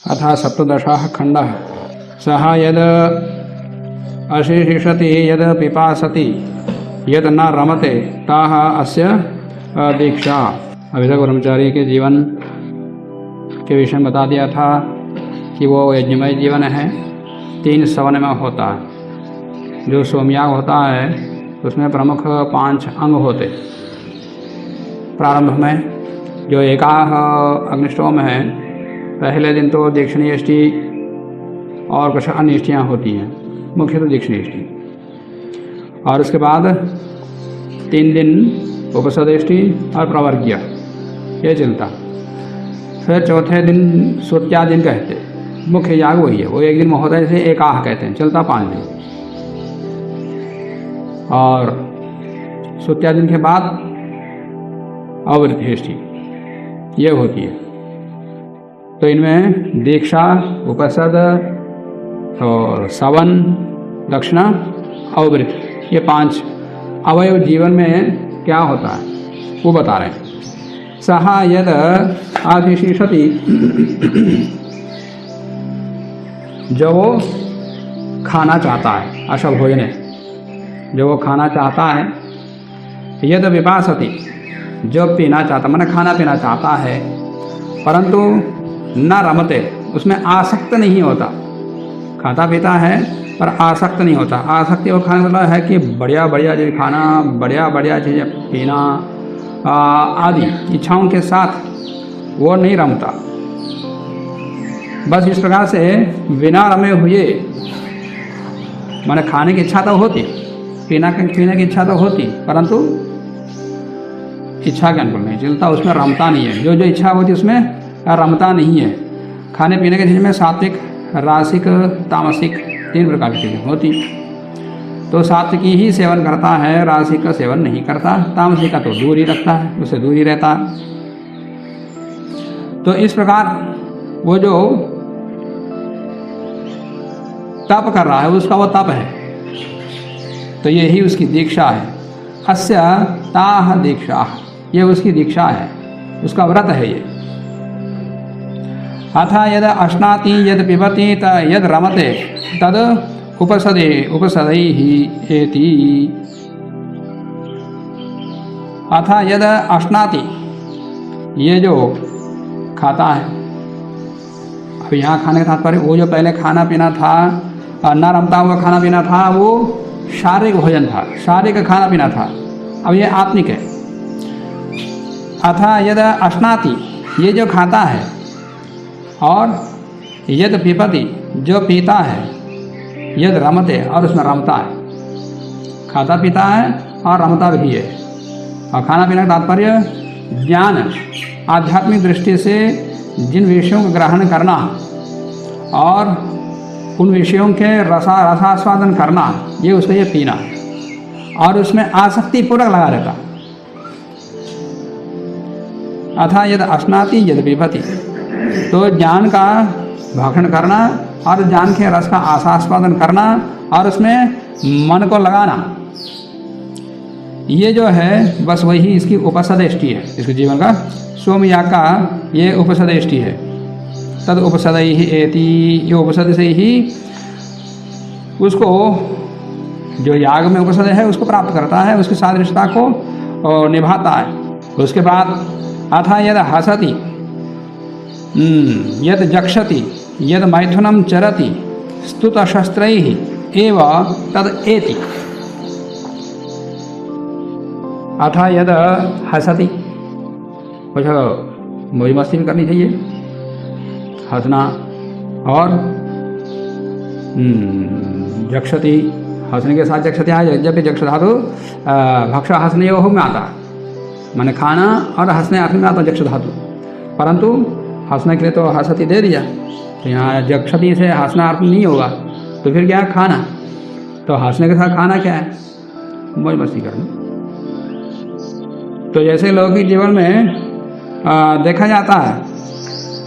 अथ सप्तदशः खण्डः। सः यद् अशिशिषति यद् पिपासति यद् न रमते ताः अस्य दीक्षा। अभी तक ब्रह्मचारी के जीवन के विषय में बता दिया था कि वो यज्ञमय जीवन है, 3 सवन में होता है। जो सोमयाग होता है उसमें प्रमुख 5 अंग होते। प्रारंभ में जो एकाह अग्निष्टोम है, पहले दिन तो दीक्षणीय इष्टि और कुछ अन्य इष्टियाँ होती हैं, मुख्य तो दीक्षणीय इष्टि। और उसके बाद 3 दिन उपसदेष्टि और प्रवर्ग्य, ये चलता। फिर चौथे दिन सुत्या दिन कहते, मुख्य याग वही है, वो एक दिन में होता है, जैसे एकाह कहते हैं, चलता 5 दिन। और सुत्या दिन के बाद अवृद्धि ये होती है। तो इनमें दीक्षा, उपसद और सवन, दक्षिणा, अवृत्ति, ये 5 अवयव जीवन में क्या होता है वो बता रहे हैं। सः यद आशिषति, जो वो खाना चाहता है, अशव भोजन है, जो वो खाना चाहता है। यद विपासति, जो पीना चाहता, मैंने खाना पीना चाहता है, परंतु न रमते, उसमें आसक्त नहीं होता। खाता पीता है पर आसक्त नहीं होता। आसक्ति और खाने वाला है कि बढ़िया बढ़िया चीज़ खाना, बढ़िया बढ़िया चीज़ें पीना आदि इच्छाओं के साथ वो नहीं रमता। बस इस प्रकार से बिना रमे हुए, माने खाने की इच्छा तो होती, पीने की इच्छा तो होती, परंतु इच्छा के अनुकूल नहीं चलता, उसमें रमता नहीं है। जो जो इच्छा होती उसमें रमता नहीं है। खाने पीने की चीज़ में सात्विक, रासिक, तामसिक 3 प्रकार की चीज़ें होती। तो सात्विक ही सेवन करता है, रासिक का सेवन नहीं करता, तामसिक का तो दूर ही रखता है, उससे दूर ही रहता है। तो इस प्रकार वो जो तप कर रहा है उसका वो तप है, तो यही उसकी दीक्षा है। अस्य ताः दीक्षा, ये उसकी दीक्षा है, उसका व्रत है ये। अथ यद अश्नाति यद पिबति यद रमते तद उपसदैः एति। अथ यद अश्नाति, ये जो खाता है, अब यहाँ खाने का तात्पर्य वो जो पहले खाना पीना था, न रमता हुआ खाना पीना था, वो शारीरिक भोजन था, शारीरिक खाना पीना था। अब ये आत्मिक है। अथा यद अश्नाति, ये जो खाता है, और यद पिबति, जो पीता है, यद रमते, और उसमें रमता है। खाता पीता है और रमता भी है। और खाना पीने का तात्पर्य ज्ञान, आध्यात्मिक दृष्टि से जिन विषयों को ग्रहण करना और उन विषयों के रसास्वादन करना, ये उसको ये पीना, और उसमें आसक्ति पूर्वक लगा रहता। अथा यद अश्नाति यद पिबति, तो ज्ञान का भक्षण करना और ज्ञान के रस का आस्वादन करना और उसमें मन को लगाना, ये जो है बस वही इसकी उपसदेष्टि है। इसके जीवन का सोमयाग का ये उपसदेष्टि है। तद उपसदैः एति, ये उपसद से ही उसको, जो याग में उपसद है उसको प्राप्त करता है, उसकी सादृश्यता को निभाता है। उसके बाद अथा यद हसति यद जक्षति यद मैथुनं चरति स्तुतशस्त्रैः एव तद एति। अथा यद हसति, कुछ मौज मस्ती भी करनी चाहिए, हंसना। और जक्षति, हंसने के साथ जक्षति है, जब भी जक्ष धातु भक्षा हंसनयोः में आता, माने खाना और हंसने अर्थ में आता जक्ष धातु, परंतु हंसने के लिए तो हसति दे दिया, तो यहाँ जक्षति से हंसना अर्थ नहीं होगा, तो फिर क्या है खाना। तो हंसने के साथ खाना क्या है, मौज मस्ती करना। तो जैसे लौकिक जीवन में देखा जाता है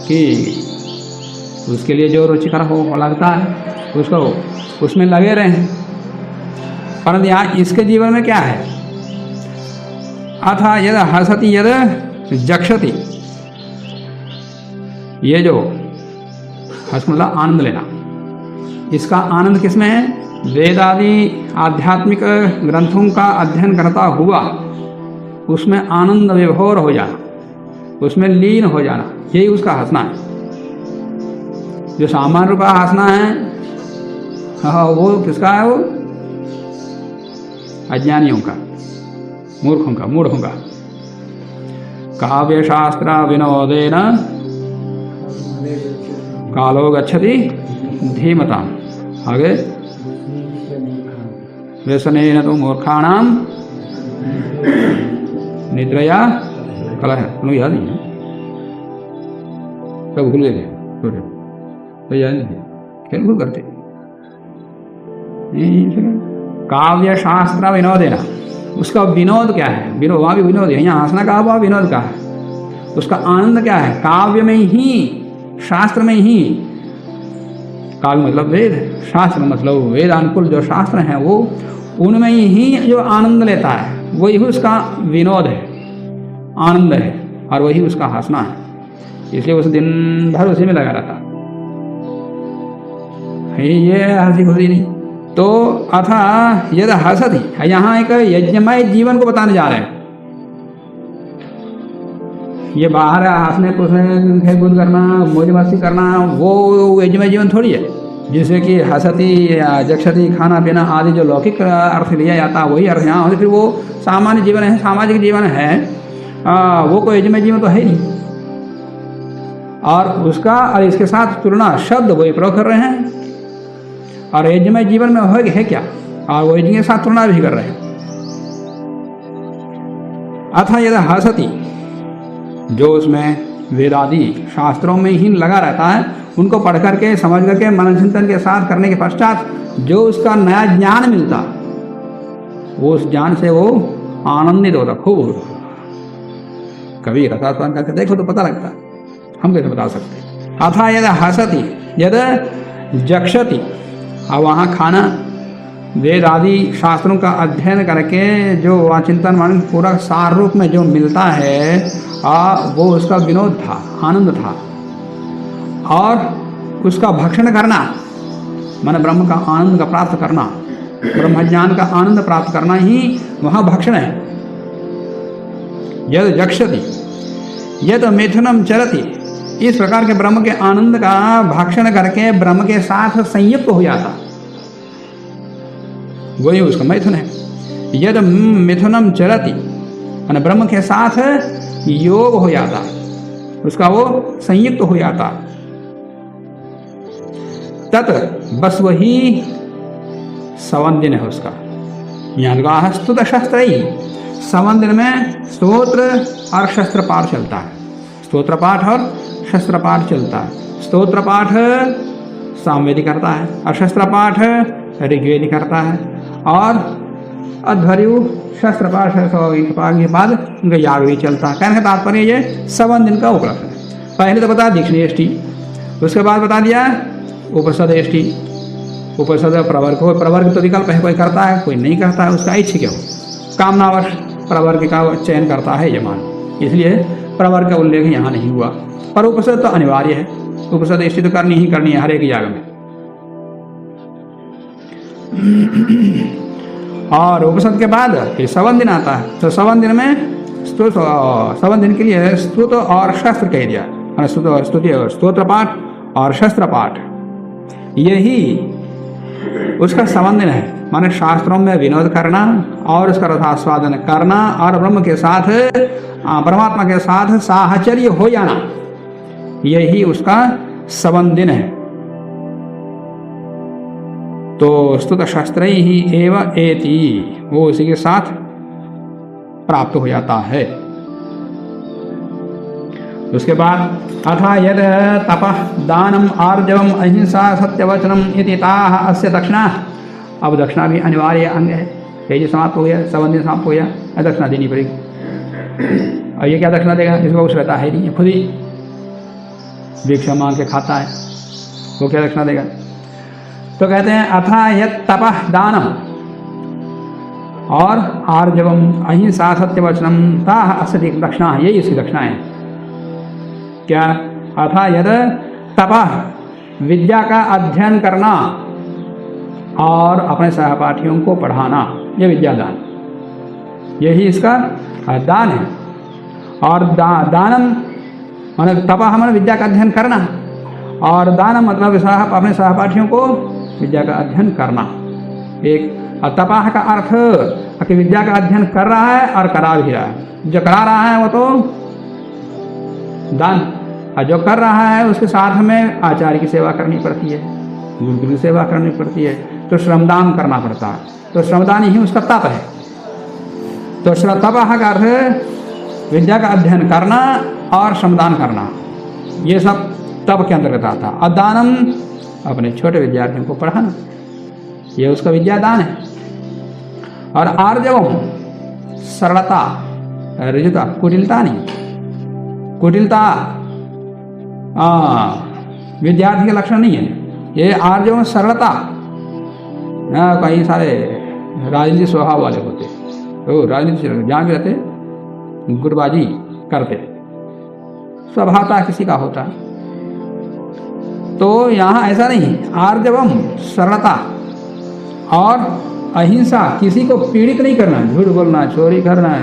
कि उसके लिए जो रुचिकर हो लगता है उसको उसमें लगे रहे, परंतु यहाँ इसके जीवन में क्या है। अथा यद हसति यद जक्षति, ये जो हर्ष मतलब आनंद लेना। इसका आनंद किसमें है? वेद आदि आध्यात्मिक ग्रंथों का अध्ययन करता हुआ उसमें आनंद विभोर हो जाना, उसमें लीन हो जाना, यही उसका हंसना है। जो सामान्य रूप का हंसना है, हाँ, वो किसका है? वो अज्ञानियों का, मूर्खों का, मूढ़ों का। काव्य शास्त्र विनोदेन कालो गच्छति धीमतां। आगे व्यसनेन तो मूर्खाणाम निद्रया कलह। उन्हें याद नहीं है, सब भूल गए, तो याद नहीं है, खेल कूद करते। काव्य शास्त्र विनोदेना, उसका विनोद क्या है? विनोद, वहाँ भी विनोद है, यहाँ हंसना कहा, वहाँ विनोद का है। उसका आनंद क्या है? काव्य में ही, शास्त्र में ही, काव्य मतलब वेद, शास्त्र मतलब वेद अनुकूल जो शास्त्र हैं वो, उनमें ही जो आनंद लेता है वही उसका विनोद है, आनंद है, और वही उसका हंसना है। इसलिए उस दिन भर उसी में लगा रहता है, ये हंसी खुशी नहीं। तो अथा यद हसति, यहाँ एक यज्ञमय जीवन को बताने जा रहे हैं। ये बाहर हंसने कूदने खेल कूद करना, मौज मस्ती करना, वो यज्ञमय जीवन थोड़ी है। जिससे कि हसती जक्षति, खाना पीना आदि जो लौकिक अर्थ लिया जाता है वही अर्थ यहाँ, फिर वो सामान्य जीवन है, सामाजिक जीवन है, वो कोई यज्ञमय जीवन तो है नहीं। और उसका और इसके साथ तुलना शब्द वही प्रयोग कर रहे हैं, और यज्ञमय जीवन में है क्या, और वो यज्ञ के साथ तुलना भी कर रहे हैं। अथा यदि हसति, जो उसमें वेदादि शास्त्रों में ही लगा रहता है, उनको पढ़ करके समझ करके मनन चिंतन के साथ करने के पश्चात जो उसका नया ज्ञान मिलता, वो उस ज्ञान से वो आनंदित होता खूब। कभी रसास्वाद करके देखो तो पता लगता, हम कैसे बता सकते। अथा यद हसति यद जक्षति, अब वहाँ खाना वेद आदि शास्त्रों का अध्ययन करके जो वहाँ चिंतन मनन पूरा सार रूप में जो मिलता है, वो उसका विनोद था, आनंद था। और उसका भक्षण करना माने ब्रह्म का आनंद का प्राप्त करना, ब्रह्म ज्ञान का आनंद प्राप्त करना ही वहाँ भक्षण है। यद जक्षति यद मिथुनम चरति, इस प्रकार के ब्रह्म के आनंद का भक्षण करके ब्रह्म के साथ संयुक्त हो जाता, वही उसका मैथुन है। यद मिथुनम चरति माने ब्रह्म के साथ योग हो जाता, उसका वो संयुक्त हो जाता। तत् बस वही सवंदिन है उसका। यहाँ स्तुत शस्त्र ही, सवंदिन में स्तोत्र और शस्त्र पाठ चलता है, स्तोत्र पाठ और शस्त्र पाठ चलता है। स्तोत्र पाठ सामवेदी करता है और शस्त्र पाठ ऋग्वेदी करता है, और अध्वर्यु शस्त्र पाठ के बाद उनका याग भी चलता है। कहने का तात्पर्य ये सवन दिन का उपलक्ष्य है। पहले तो बता दीक्षिणेष्टि, उसके बाद बता दिया उपसदेष्टि, उपसद प्रवर्ग हो, प्रवर्ग तो विकल्प है, कोई करता है कोई नहीं करता है, उसका इच्छिक हो, कामनावश प्रवर्ग का चयन करता है यजमान, इसलिए प्रवर्ग का उल्लेख यहाँ नहीं हुआ। पर उपसद तो अनिवार्य है, उपसदेष्टि तो करनी ही करनी है हर एक याग में। और उपसद के बाद फिर सवन दिन आता है, तो सवन दिन में सवन दिन के लिए स्तुत और शस्त्र कह दिया, स्तुति और स्तोत्र पाठ और शस्त्र पाठ, यही उसका सवन दिन है। माने शास्त्रों में विनोद करना और उसका रसास्वादन करना और ब्रह्म के साथ, परमात्मा के साथ साहचर्य हो जाना, यही उसका सवन दिन है। तो स्तुत शस्त्र ही एव एति, वो उसी के साथ प्राप्त हो जाता है। उसके बाद अथा यद तपः दानम आर्जवम अहिंसा सत्यवचनम इति ताः अस्य दक्षिणा। अब दक्षिणा भी अनिवार्य अंग है। ये समाप्त हो गया, सवन दिन समाप्त हो गया, दक्षिणा देनी पड़ेगी। और ये क्या दक्षिणा देगा, इसको कुछ रहता है नहीं, खुद ही भिक्षा मांग के खाता है, वो क्या दक्षिणा देगा। तो कहते हैं अथा यद तपः दानम और आर्जवम अहिंसा सत्यवचनम ताः अस्य दक्षिणा, यही इसकी दक्षिणा है। क्या अथा यद तपः विद्या का अध्ययन करना और अपने सहपाठियों को पढ़ाना, ये विद्यादान, यही इसका दान है। और दानम माने तपः माने विद्या का अध्ययन करना, और दानम मतलब अपने सहपाठियों को विद्या का अध्ययन करना। एक तपः का अर्थ कि विद्या का अध्ययन कर रहा है और करा भी रहा है। जो करा रहा है वो तो दान, और जो कर रहा है उसके साथ में आचार्य की सेवा करनी पड़ती है, गुरु की सेवा करनी पड़ती है, तो श्रमदान करना पड़ता है। तो श्रमदान ही उसका तप है। तो तपः का अर्थ विद्या का अध्ययन करना और श्रमदान करना, ये सब तप के अंतर्गत आता। और दानम अपने छोटे विद्यार्थियों को पढ़ाना, ये उसका विद्यादान है। और आर्जवम सरलता, ऋजुता, कुटिलता नहीं, कुटिलता विद्यार्थी का लक्षण नहीं है। ये आर्जवम सरलता, कई सारे राजनीतिक स्वभाव वाले होते, तो राजनीति जहाँ भी रहते गुटबाजी करते, स्वभावता किसी का होता। तो यहाँ ऐसा नहीं, आर्जवम सरलता और अहिंसा, किसी को पीड़ित नहीं करना, झूठ बोलना, चोरी करना,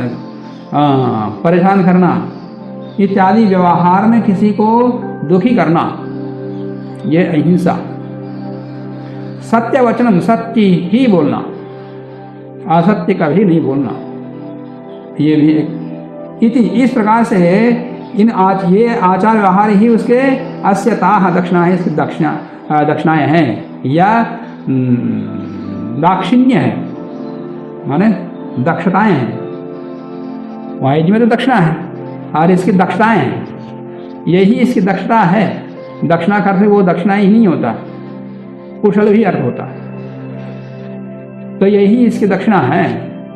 परेशान करना इत्यादि व्यवहार में किसी को दुखी करना, ये अहिंसा। सत्य वचनम, सत्य ही बोलना, असत्य कभी नहीं बोलना, ये भी एक इति। इस प्रकार से ये आचार व्यवहार ही उसके अस्यताः दक्षिणाएं, इसकी दक्षिणाएं हैं, या दाक्षिण्य है, माने दक्षताएं हैं। वाणिज्य में तो दक्षिणा है और इसकी दक्षताएं हैं, यही इसकी दक्षता है। दक्षिणा का अर्थ वो दक्षिणा ही नहीं होता, कुशल भी अर्थ होता है। तो यही इसकी दक्षिणा है,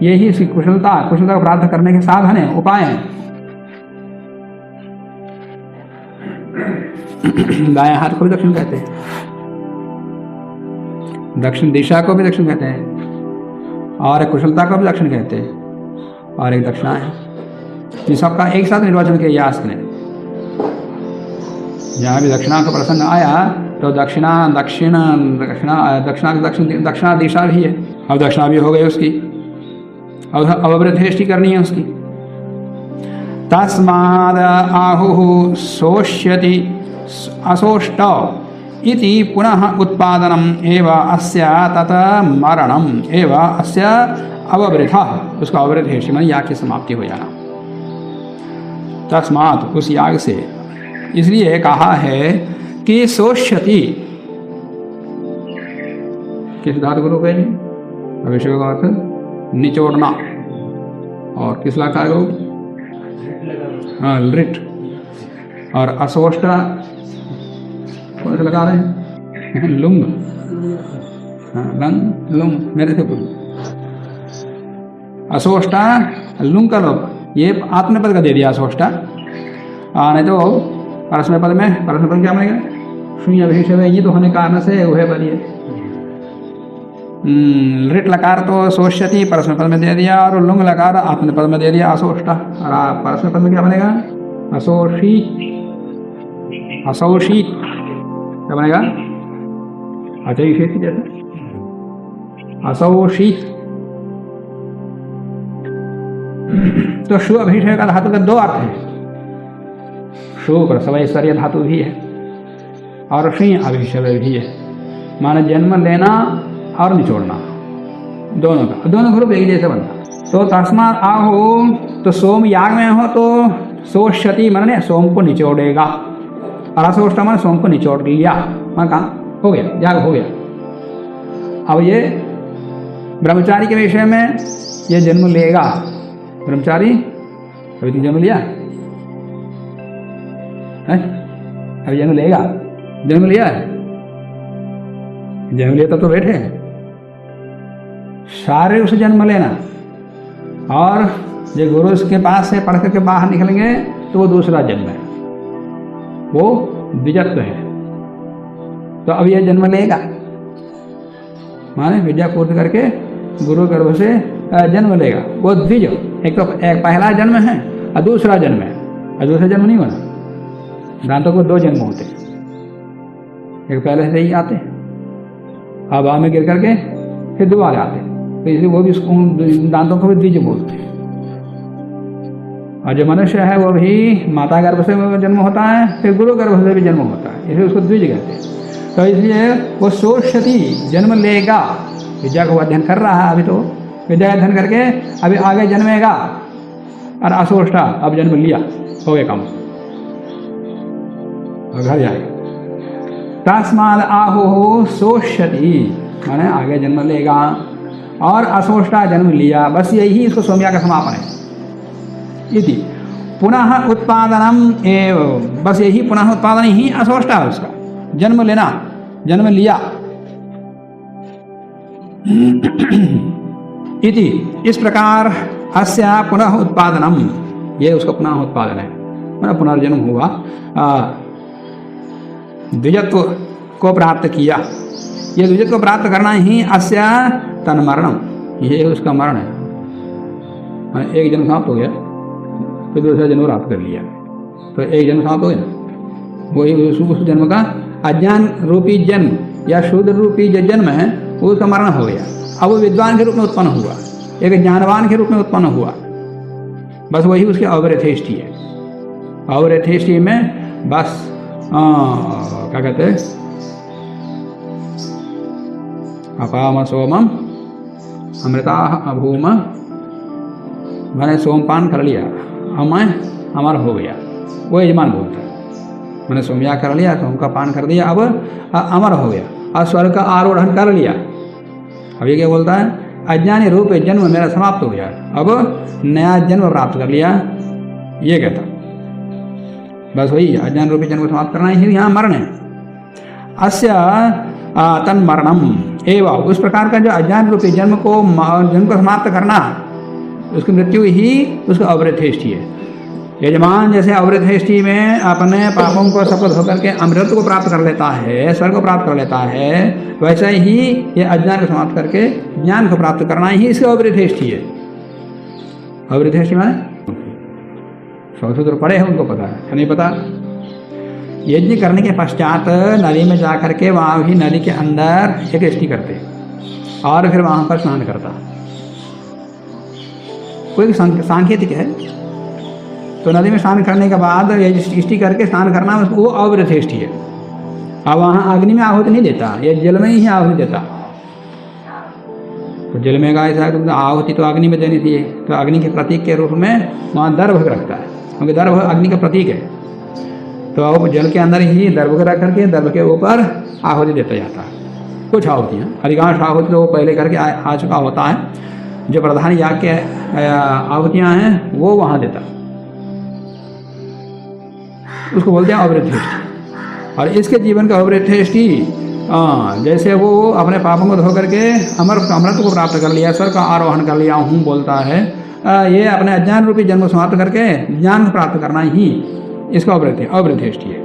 यही इसकी कुशलता को प्राप्त करने के साधन है, उपाय हैं। दाएं हाथ को भी दक्षिण कहते हैं, दक्षिण दिशा को भी दक्षिण कहते हैं, और कुशलता को भी दक्षिण कहते हैं, और एक दक्षिणा है। इन सबका एक साथ निर्वाचन किया यास्क ने। जहाँ भी दक्षिणा का प्रसंग आया तो दक्षिणा दिशा भी है। अब दक्षिणा भी हो गई उसकी, अब अवृद्धि करनी है उसकी। तस्माद् आहुः सोष्यति असोष्ट इति पुनः उत्पादनम एव अस्य तत मरणम एव अस्य अववृथा, उसका अववृद्धि माने याग की समाप्ति हो जाना। तस्मात् उस याग से इसलिए कहा है कि सोष्यति, किस धातु को कहेंगे? अभिषेक का अर्थ निचोड़ना, और किस लकार को? लिट। और असोष्टा कौन से लगा रहे हैं? लुंग, लंग लुंग, मेरे से बोल। असोष्टा लुंग का लोग, ये आत्मपद का दे दिया असोष्टा, नहीं तो परस्मै पद में, परस्मै पद क्या बनेगा? शून्य अभिषेक में, ये तो होने कारण से वह बनिए। लिट लकार तो सोष्यति परस्मै पद में दे दिया, और लुंग लकार आत्मपद में दे दिया असोष्टा। और परस्मै पद में क्या बनेगा? असोषित, असोषित क्या बनेगा? अचयिषेति जैसे असोषित। तो शु अभिषेक का धातु का दो अर्थ है, शु प्रसवैश्वर्य धातु भी है और शी अभिषेक भी है, माने जन्म लेना और निचोड़ना, दोनों का, दोनों ग्रुप एक जैसे बनता। तो तस्मात् आहो, तो सोम याग में हो तो सोष्यति माने सोम को निचोड़ेगा, और असोष्ट माने सोम को निचोड़ लिया, माने कहाँ हो गया, याग हो गया। अब ये ब्रह्मचारी के विषय में ये जन्म लेगा, ब्रह्मचारी अभी तक जन्म लिया है, अभी जन्म लेगा, जन्म लिया है, जन्म लिया तब तो बैठे हैं। शारीरिक रूप से जन्म लेना, और जो गुरु के पास से पढ़ करके बाहर निकलेंगे तो वो दूसरा जन्म है, वो द्विजत्व है। तो अब यह जन्म लेगा, माने विद्या पूर्ण करके गुरु गर्भ से जन्म लेगा, वो द्विज। एक तो एक पहला जन्म है और दूसरा जन्म है, और दूसरा जन्म नहीं होना, दांतों को दो जन्म होते, एक पहले से ही आते, हवा में गिर करके फिर दोबारा आते, तो इसलिए वो भी उसको दांतों को भी द्विज बोलते हैं। और जो मनुष्य है वो भी माता गर्भ से जन्म होता है, फिर गुरु गर्भ से भी जन्म होता है, इसलिए उसको द्विज कहते हैं। तो इसलिए वो सोष्यति जन्म लेगा, विद्या को अध्ययन कर रहा है, अभी तो विद्या अध्ययन करके अभी आगे जन्मेगा, और असोष्टा अब जन्म लिया, हो गया काम, और घर जाएगा। तस्माद आहो सोष्यति, माने आगे जन्म लेगा, और असोष्टा जन्म लिया, बस यही इसको सोम्या का समापन है। इति पुनः उत्पादनम एव, बस यही पुनः उत्पादन ही असोष्टा है उसका, जन्म लेना, जन्म लिया। इति इस प्रकार अस्या पुनः उत्पादनम, ये उसका पुनः उत्पादन है, मतलब पुनर्जन्म हुआ, द्विजत्व को प्राप्त किया। ये द्विजत्व को प्राप्त करना ही अस्या तन्मरणम, ये उसका मरण है। एक जन्म समाप्त हो गया, फिर दूसरा जन्म प्राप्त कर लिया, तो एक जन्म समाप्त हो गया। वही उस जन्म का अज्ञान रूपी जन्म या शूद्र रूपी जो जन्म है वो उसका मरण हो गया। अब वो विद्वान के रूप में उत्पन्न हुआ, एक ज्ञानवान के रूप में उत्पन्न हुआ, बस वही उसकी अवरेथेष्टि है। अवरेथेष्टि में बस क्या कहते हैं, अपाम सोमम अमृता अभूम, मैंने सोमपान कर लिया, मैं अमर हो गया, वो यजमान बोलता है। मैंने सोमया कर लिया, सोम का पान कर दिया, अब अमर हो गया, और स्वर्ग का आरोहण कर लिया। अब ये क्या बोलता है, अज्ञानी रूप जन्म मेरा समाप्त हो गया, अब नया जन्म प्राप्त कर लिया, ये कहता। बस वही अज्ञान रूपी जन्म समाप्त करना ही यहाँ मरण है। अस्य तन्मरणम एवं, उस प्रकार का जो अज्ञान रूपी जन्म को समाप्त करना, उसकी मृत्यु ही उसका अवरेथेष्टि है। यजमान जैसे अवरेथेष्टि में अपने पापों को सफल होकर के अमृत को प्राप्त कर लेता है, स्वर्ग को प्राप्त कर लेता है, वैसे ही ये अज्ञान को समाप्त करके ज्ञान को प्राप्त करना ही इसका अवरेथेष्टि है। अवरेथेष्टि माने सूत्र पढ़े हैं, उनको पता है, नहीं पता। यज्ञ करने के पश्चात नदी में जाकर के वहाँ भी नदी के अंदर एक यष्टि करते और फिर वहाँ पर स्नान करता, कोई सांकेतिक है। तो नदी में स्नान करने के बाद यष्टि करके स्नान करना, वो अवरेथेष्टि है। अब वहाँ अग्नि में आहुति नहीं देता, ये जल में ही आहुति देता। तो जल में गाय था तो आहुति तो अग्नि में देनी थी, तो अग्नि के प्रतीक के रूप में वहाँ दर्भ रखता है, क्योंकि दर्भ अग्नि का प्रतीक है। तो अब जल के अंदर ही दर्भ रख करके दर्भ के ऊपर आहुति देता जाता है। कुछ आहुतियाँ, अधिकांश आहुति तो वो पहले करके आ चुका होता है, जो प्रधान याग के आहुतियाँ हैं वो वहाँ देता, उसको बोलते हैं अवरेथेष्टि। और इसके जीवन का अवरेथेष्टि जैसे वो अपने पापों को धो करके अमृत को प्राप्त कर लिया, स्वर्ग का आरोहण कर लिया हूँ बोलता है, ये अपने अज्ञान रूपी जन्म समाप्त करके ज्ञान को प्राप्त करना ही इसका अवरेथेष्टि है।